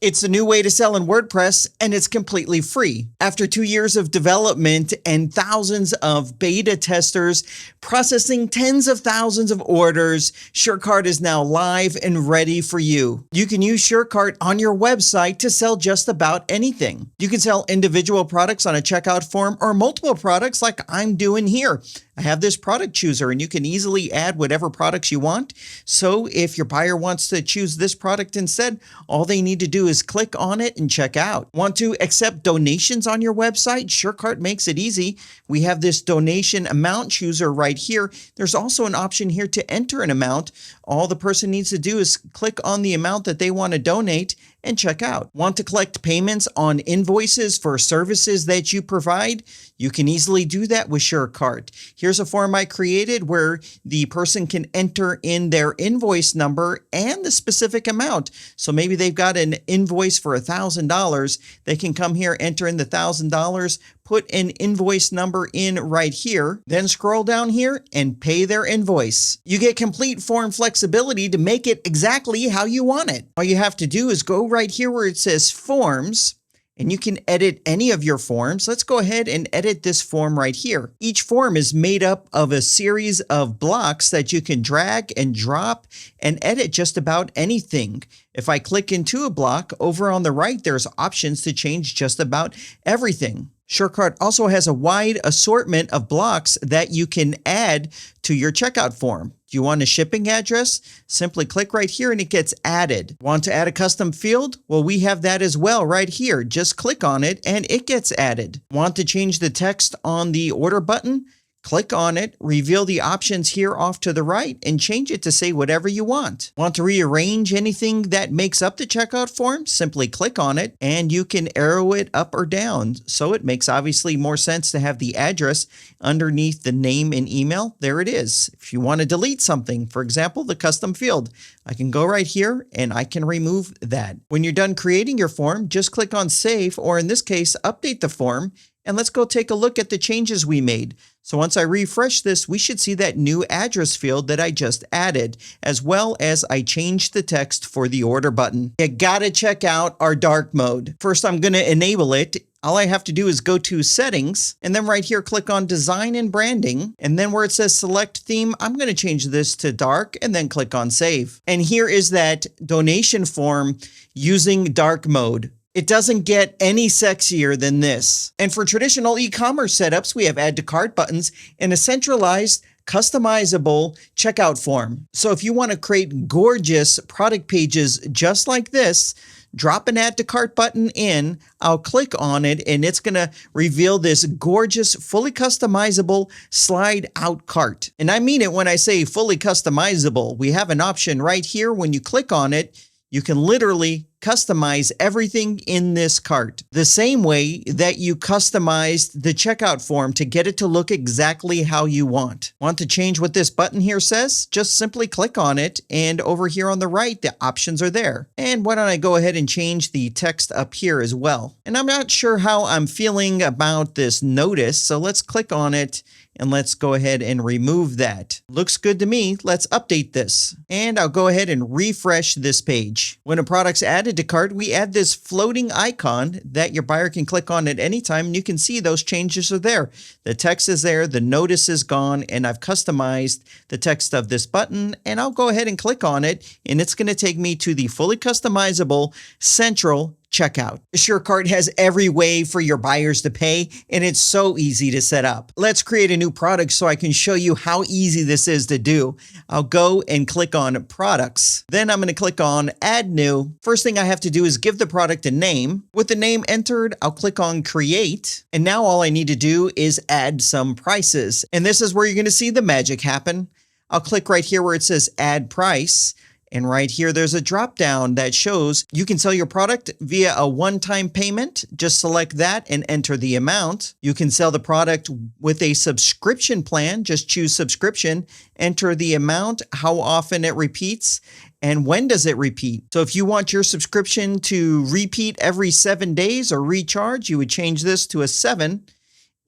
It's a new way to sell in WordPress, and it's completely free. After 2 years of development and thousands of beta testers processing tens of thousands of orders, SureCart is now live and ready for you. You can use SureCart on your website to sell just about anything. You can sell individual products on a checkout form or multiple products like I'm doing here. I have this product chooser and you can easily add whatever products you want. So if your buyer wants to choose this product instead, all they need to do is click on it and check out. Want to accept donations on your website? SureCart makes it easy. We have this donation amount chooser right here. There's also an option here to enter an amount. All the person needs to do is click on the amount that they want to donate and check out. Want to collect payments on invoices for services that you provide? You can easily do that with SureCart. Here's a form I created where the person can enter in their invoice number and the specific amount. So maybe they've got an invoice for $1,000. They can come here, enter in the $1,000, put an invoice number in right here, then scroll down here and pay their invoice. You get complete form flexibility to make it exactly how you want it. All you have to do is go right here where it says Forms, and you can edit any of your forms. Let's go ahead and edit this form right here. Each form is made up of a series of blocks that you can drag and drop and edit just about anything. If I click into a block, over on the right, there's options to change just about everything. SureCart also has a wide assortment of blocks that you can add to your checkout form. Do you want a shipping address? Simply click right here and it gets added. Want to add a custom field? Well, we have that as well right here. Just click on it and it gets added. Want to change the text on the order button? Click on it, reveal the options here off to the right, and change it to say whatever you want. Want to rearrange anything that makes up the checkout form? Simply click on it, and you can arrow it up or down. So it makes obviously more sense to have the address underneath the name and email. There it is. If you want to delete something, for example, the custom field, I can go right here and I can remove that. When you're done creating your form, just click on Save, or in this case, Update the form. And let's go take a look at the changes we made. So once I refresh this, we should see that new address field that I just added, as well as I changed the text for the order button. You gotta check out our dark mode. First, I'm gonna enable it. All I have to do is go to Settings, and then right here, click on Design and Branding. And then where it says Select Theme, I'm gonna change this to dark and then click on Save. And here is that donation form using dark mode. It doesn't get any sexier than this. And for traditional e-commerce setups, we have add to cart buttons and a centralized, customizable checkout form. So if you want to create gorgeous product pages just like this, drop an add to cart button in, I'll click on it, and it's going to reveal this gorgeous, fully customizable slide out cart. And I mean it when I say fully customizable. We have an option right here. When you click on it, you can literally customize everything in this cart the same way that you customized the checkout form to get it to look exactly how you want. Want to change what this button here says? Just simply click on it, and over here on the right, the options are there. And why don't I go ahead and change the text up here as well? And I'm not sure how I'm feeling about this notice, so let's click on it and let's go ahead and remove that. Looks good to me. Let's update this. And I'll go ahead and refresh this page. When a product's added to cart, we add this floating icon that your buyer can click on at any time, and you can see those changes are there. The text is there, the notice is gone, and I've customized the text of this button, and I'll go ahead and click on it, and it's going to take me to the fully customizable central checkout. SureCart has every way for your buyers to pay, and it's so easy to set up. Let's create a new product so I can show you how easy this is to do. I'll go and click on Products. Then I'm going to click on Add New. First thing I have to do is give the product a name. With the name entered, I'll click on Create. And now all I need to do is add some prices. And this is where you're going to see the magic happen. I'll click right here where it says Add Price. And right here, there's a drop down that shows you can sell your product via a one-time payment. Just select that and enter the amount. You can sell the product with a subscription plan. Just choose subscription, enter the amount, how often it repeats, and when does it repeat. So if you want your subscription to repeat every 7 days or recharge, you would change this to a 7.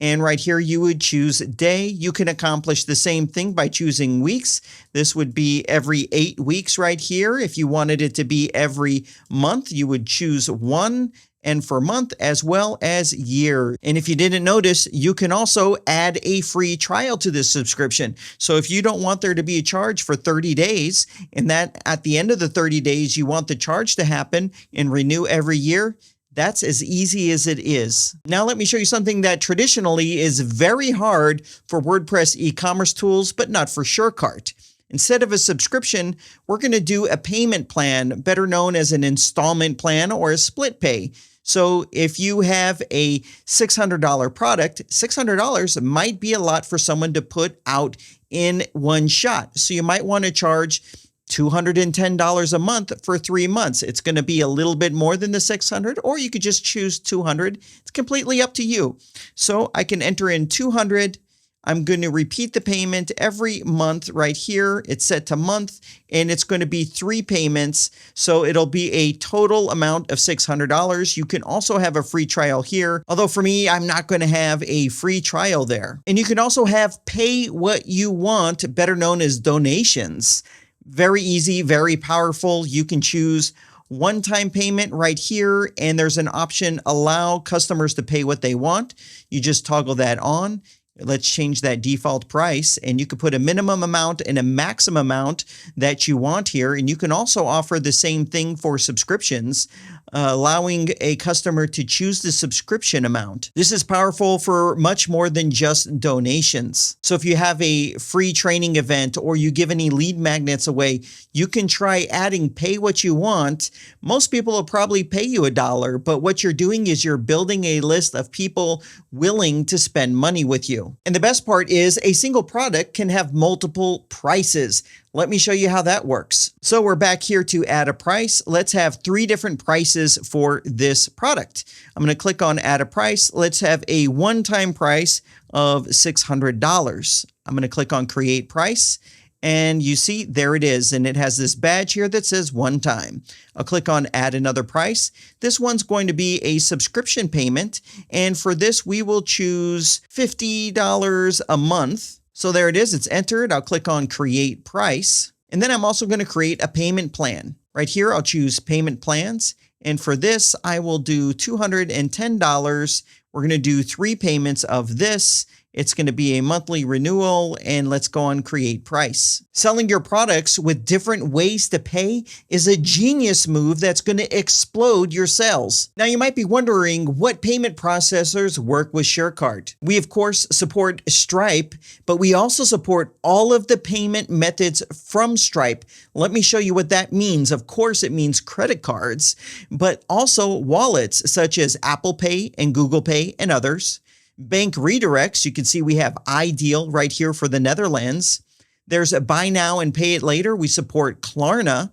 And right here, you would choose day. You can accomplish the same thing by choosing weeks. This would be every 8 weeks right here. If you wanted it to be every month, you would choose 1, and for month as well as year. And if you didn't notice, you can also add a free trial to this subscription. So if you don't want there to be a charge for 30 days, and that at the end of the 30 days, you want the charge to happen and renew every year, that's as easy as it is. Now let me show you something that traditionally is very hard for WordPress e-commerce tools, but not for SureCart. Instead of a subscription, we're going to do a payment plan, better known as an installment plan or a split pay. So if you have a $600 product, $600 might be a lot for someone to put out in one shot. So you might want to charge $210 a month for 3 months. It's going to be a little bit more than the 600, or you could just choose 200. It's completely up to you. So I can enter in 200. I'm going to repeat the payment every month right here. It's set to month, and it's going to be 3 payments. So it'll be a total amount of $600. You can also have a free trial here. Although for me, I'm not going to have a free trial there. And you can also have pay what you want, better known as donations. Very easy, very powerful. You can choose one-time payment right here, and there's an option, allow customers to pay what they want. You just toggle that on. Let's change that default price, and you can put a minimum amount and a maximum amount that you want here. And you can also offer the same thing for subscriptions, allowing a customer to choose the subscription amount. This is powerful for much more than just donations. So if you have a free training event or you give any lead magnets away, you can try adding pay what you want. Most people will probably pay you $1, but what you're doing is you're building a list of people willing to spend money with you. And the best part is a single product can have multiple prices. Let me show you how that works. So we're back here to add a price. Let's have 3 different prices for this product. I'm going to click on add a price. Let's have a one-time price of $600. I'm going to click on create price. And you see, there it is. And it has this badge here that says one time. I'll click on add another price. This one's going to be a subscription payment. And for this, we will choose $50 a month. So there it is. It's entered. I'll click on create price. And then I'm also going to create a payment plan. Right here, I'll choose payment plans. And for this, I will do $210. We're going to do 3 payments of this. It's going to be a monthly renewal, and let's go on create price. Selling your products with different ways to pay is a genius move that's going to explode your sales. Now you might be wondering what payment processors work with SureCart. We of course support Stripe, but we also support all of the payment methods from Stripe. Let me show you what that means. Of course, it means credit cards, but also wallets such as Apple Pay and Google Pay and others. Bank redirects, you can see we have Ideal right here for the Netherlands. There's a buy now and pay it later. We support Klarna,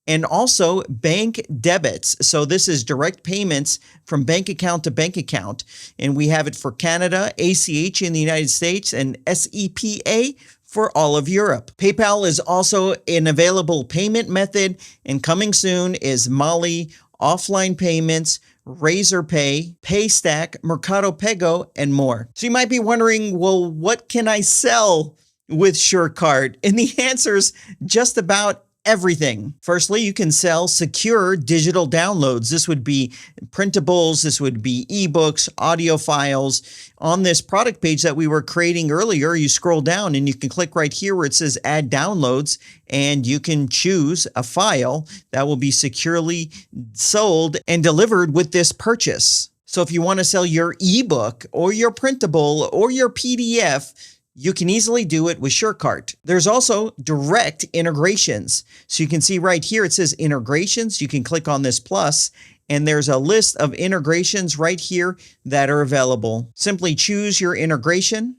and also bank debits. So this is direct payments from bank account to bank account. And we have it for Canada, ACH in the United States, and SEPA for all of Europe. PayPal is also an available payment method, and coming soon is Molly, offline payments, Razorpay, Paystack, Mercado Pago, and more. So you might be wondering, well, what can I sell with SureCart? And the answer is just about everything. Firstly, you can sell secure digital downloads. This would be printables, this would be ebooks, audio files. On this product page that we were creating earlier, you scroll down and you can click right here where it says add downloads, and you can choose a file that will be securely sold and delivered with this purchase. So if you want to sell your ebook or your printable or your PDF, you can easily do it with SureCart. There's also direct integrations. So you can see right here, it says integrations. You can click on this plus, and there's a list of integrations right here that are available. Simply choose your integration.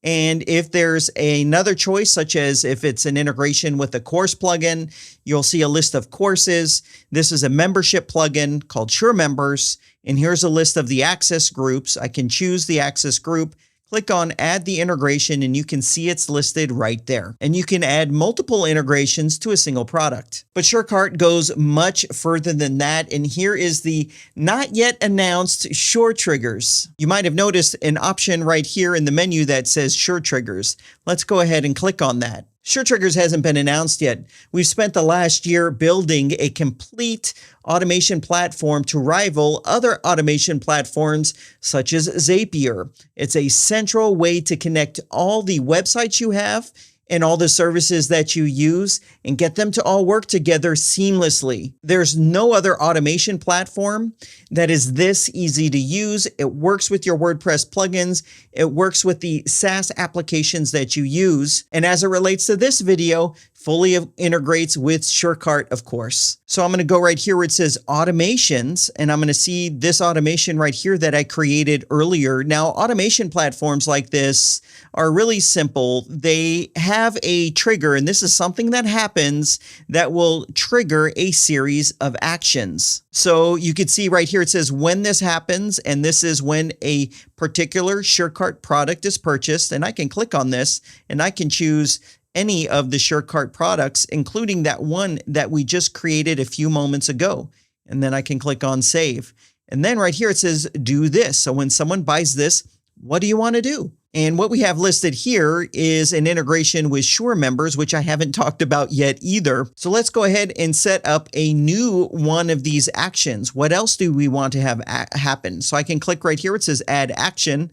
And if there's another choice, such as if it's an integration with a course plugin, you'll see a list of courses. This is a membership plugin called SureMembers. And here's a list of the access groups. I can choose the access group, Click on Add the Integration and you can see it's listed right there. And you can add multiple integrations to a single product. But SureCart goes much further than that, and here is the not yet announced SureTriggers. You might have noticed an option right here in the menu that says SureTriggers. Let's go ahead and click on that. SureTriggers hasn't been announced yet. We've spent the last year building a complete automation platform to rival other automation platforms such as Zapier. It's a central way to connect all the websites you have and all the services that you use and get them to all work together seamlessly. There's no other automation platform that is this easy to use. It works with your WordPress plugins. It works with the SaaS applications that you use. And as it relates to this video, fully integrates with SureCart, of course. So I'm going to go right here where it says automations, and I'm going to see this automation right here that I created earlier. Now, automation platforms like this are really simple. They have a trigger, and this is something that happens that will trigger a series of actions. So you can see right here, it says when this happens, and this is when a particular SureCart product is purchased. And I can click on this and I can choose any of the SureCart products, including that one that we just created a few moments ago. And then I can click on save. And then right here, it says do this. So when someone buys this, what do you want to do? And what we have listed here is an integration with SureMembers, which I haven't talked about yet either. So let's go ahead and set up a new one of these actions. What else do we want to have happen? So I can click right here. It says add action.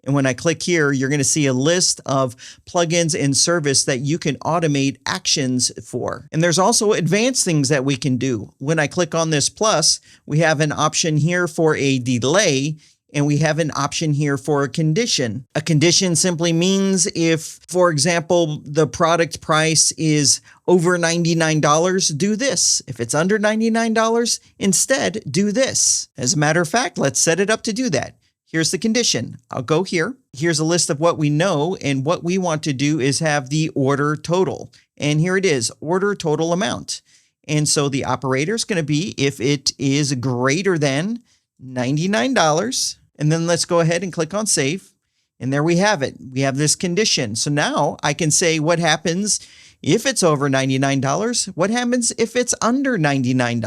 And when I click here, you're going to see a list of plugins and service that you can automate actions for. And there's also advanced things that we can do. When I click on this plus, we have an option here for a delay, and we have an option here for a condition. A condition simply means if, for example, the product price is over $99, do this. If it's under $99, instead do this. As a matter of fact, let's set it up to do that. Here's the condition. I'll go here. Here's a list of what we know, and what we want to do is have the order total. And here it is, order total amount. And so the operator is going to be if it is greater than $99. And then let's go ahead and click on save. And there we have it. We have this condition. So now I can say what happens if it's over $99, what happens if it's under $99?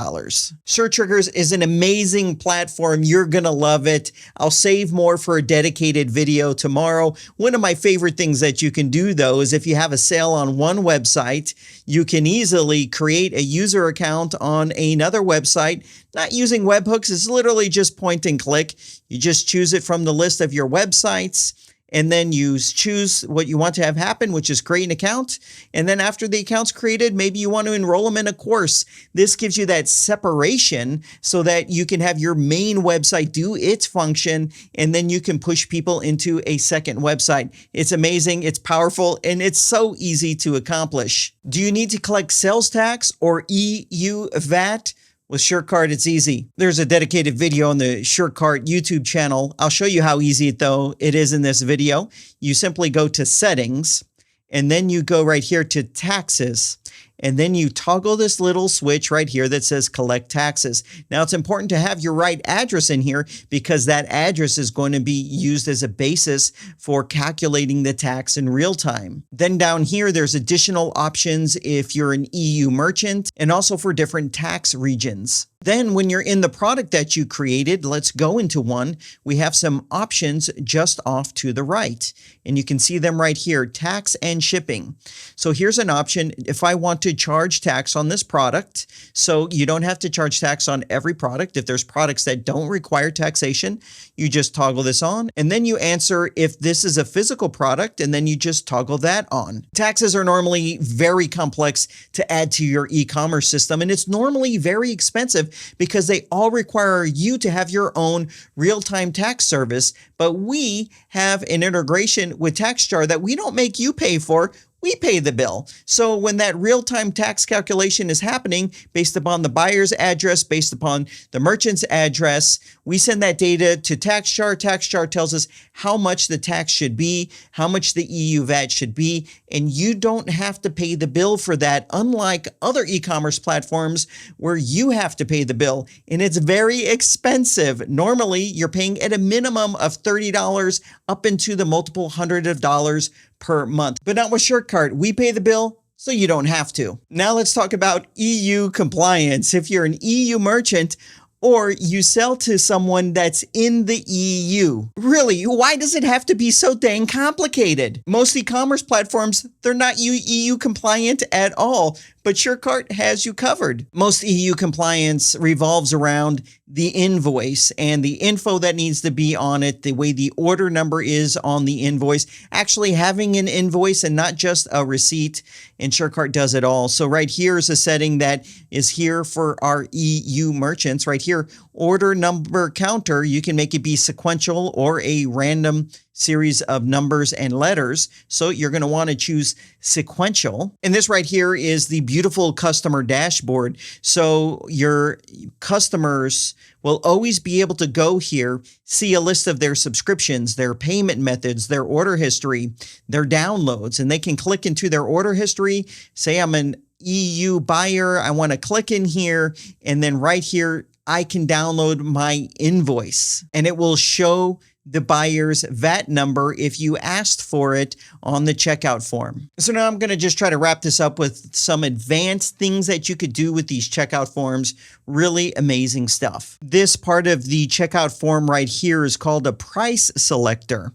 SureTriggers is an amazing platform. You're going to love it. I'll save more for a dedicated video tomorrow. One of my favorite things that you can do, though, is if you have a sale on one website, you can easily create a user account on another website. Not using webhooks, it's literally just point and click. You just choose it from the list of your websites. And then you choose what you want to have happen, which is create an account. And then after the account's created, maybe you want to enroll them in a course. This gives you that separation so that you can have your main website do its function, and then you can push people into a second website. It's amazing, it's powerful, and it's so easy to accomplish. Do you need to collect sales tax or EU VAT? With SureCart, it's easy. There's a dedicated video on the SureCart YouTube channel. I'll show you how easy though it is in this video. You simply go to settings, and then you go right here to taxes. And then you toggle this little switch right here that says collect taxes. Now it's important to have your right address in here because that address is going to be used as a basis for calculating the tax in real time. Then down here, there's additional options if you're an EU merchant and also for different tax regions. Then when you're in the product that you created, let's go into one. We have some options just off to the right, and you can see them right here, tax and shipping. So here's an option if I want to charge tax on this product. So you don't have to charge tax on every product. If there's products that don't require taxation, you just toggle this on, and then you answer if this is a physical product, and then you just toggle that on. Taxes are normally very complex to add to your e-commerce system, and it's normally very expensive because they all require you to have your own real-time tax service. But we have an integration with TaxJar that we don't make you pay for. we pay the bill. So when that real-time tax calculation is happening based upon the buyer's address, based upon the merchant's address, we send that data to TaxJar. TaxJar tells us how much the tax should be, how much the EU VAT should be, and you don't have to pay the bill for that, unlike other e-commerce platforms where you have to pay the bill, and it's very expensive. Normally, you're paying at a minimum of $30 up into the multiple hundred of dollars per month. But not with SureCart. We pay the bill, so you don't have to. Now let's talk about EU compliance. If you're an EU merchant, or you sell to someone that's in the EU. Really, why does it have to be so dang complicated? Most e-commerce platforms, they're not EU compliant at all, but SureCart has you covered. Most EU compliance revolves around the invoice and the info that needs to be on it, the way the order number is on the invoice, actually having an invoice and not just a receipt, and SureCart does it all. So right here is a setting that is here for our EU merchants. Right here, order number counter, you can make it be sequential or a random series of numbers and letters. So you're going to want to choose sequential. And this right here is the beautiful customer dashboard. So your customers will always be able to go here, see a list of their subscriptions, their payment methods, their order history, their downloads, and they can click into their order history. Say I'm an EU buyer, I want to click in here, and then right here, I can download my invoice, and it will show the buyer's VAT number if you asked for it on the checkout form. So now I'm going to just try to wrap this up with some advanced things that you could do with these checkout forms. Really amazing stuff. This part of the checkout form right here is called a price selector,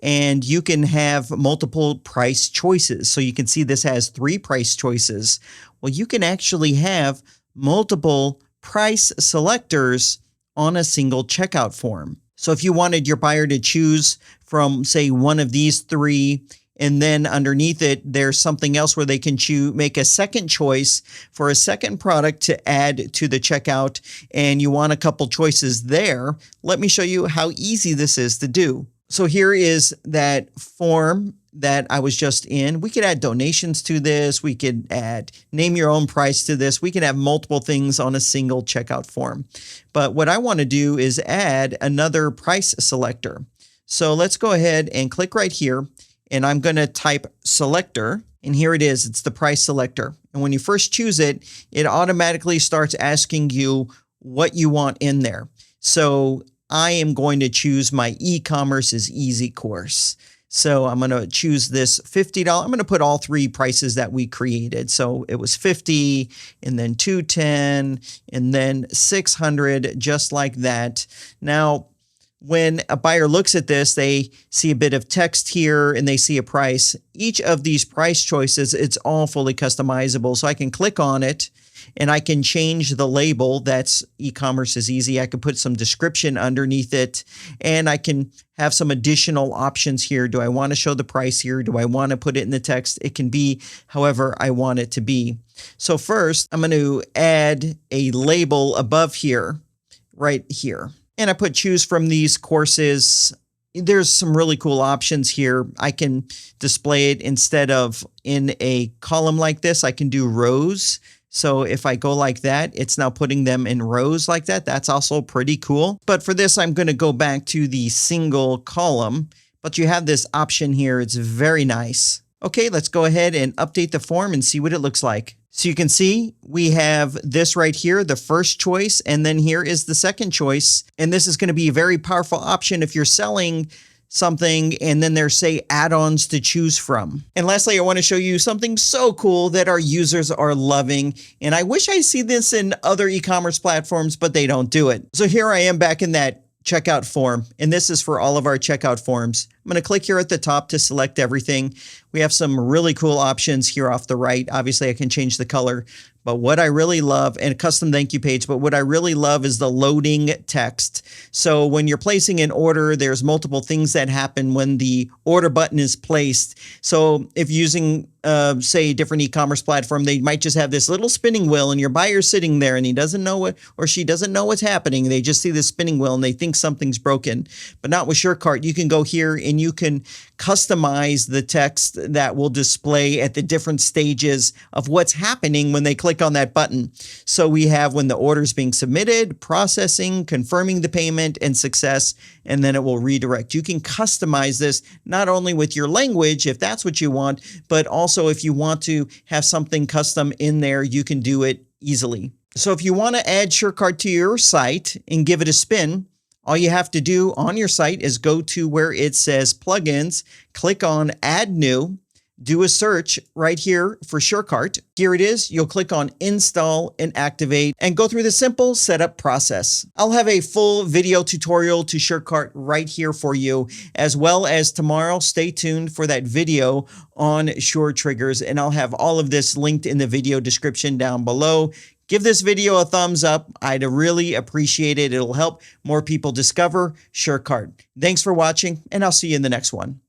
and you can have multiple price choices. So you can see this has 3 price choices. Well, you can actually have multiple price selectors on a single checkout form. So if you wanted your buyer to choose from, say, one of these 3, and then underneath it, there's something else where they can make a second choice for a second product to add to the checkout, and you want a couple choices there, let me show you how easy this is to do. So here is that form that I was just in. We could add donations to this. We could add name your own price to this. We can have multiple things on a single checkout form. But what I want to do is add another price selector. So let's go ahead and click right here, and I'm going to type selector, and here it is. It's the price selector. And when you first choose it, it automatically starts asking you what you want in there. So I am going to choose my Ecommerce is Easy course. So I'm going to choose this $50. I'm going to put all 3 prices that we created. So it was $50, and then $210, and then $600, just like that. Now, when a buyer looks at this, they see a bit of text here and they see a price. Each of these price choices, it's all fully customizable. So I can click on it and I can change the label. That's Ecommerce is Easy. I could put some description underneath it, and I can have some additional options here. Do I want to show the price here? Do I want to put it in the text? It can be however I want it to be. So first, I'm going to add a label above here, right here. And I put choose from these courses. There's some really cool options here. I can display it instead of in a column like this. I can do rows. So if I go like that, it's now putting them in rows like that. That's also pretty cool. But for this, I'm going to go back to the single column. But you have this option here. It's very nice. Okay, let's go ahead and update the form and see what it looks like. So you can see we have this right here, the first choice, and then here is the second choice. And this is going to be a very powerful option if you're selling something and then there's, say, add-ons to choose from. And lastly, I want to show you something so cool that our users are loving. And I wish I see this in other e-commerce platforms, but they don't do it. So here I am back in that checkout form, and this is for all of our checkout forms. I'm going to click here at the top to select everything. We have some really cool options here off the right. Obviously, I can change the color, but what I really love, and a custom thank you page, but what I really love is the loading text. So when you're placing an order, there's multiple things that happen when the order button is placed. So if using say a different e-commerce platform, they might just have this little spinning wheel and your buyer's sitting there and he doesn't know what, or she doesn't know what's happening. They just see this spinning wheel and they think something's broken, but not with SureCart. You can go here and you can customize the text that will display at the different stages of what's happening when they click on that button. So we have when the order is being submitted, processing, confirming the payment, and success, and then it will redirect. You can customize this not only with your language, if that's what you want, but also if you want to have something custom in there, you can do it easily. So if you want to add SureCart to your site and give it a spin, all you have to do on your site is go to where it says plugins, click on add new, do a search right here for SureCart. Here it is. You'll click on install and activate and go through the simple setup process. I'll have a full video tutorial to SureCart right here for you, as well as tomorrow. Stay tuned for that video on SureTriggers, and I'll have all of this linked in the video description down below. Give this video a thumbs up. I'd really appreciate it. It'll help more people discover SureCart. Thanks for watching, and I'll see you in the next one.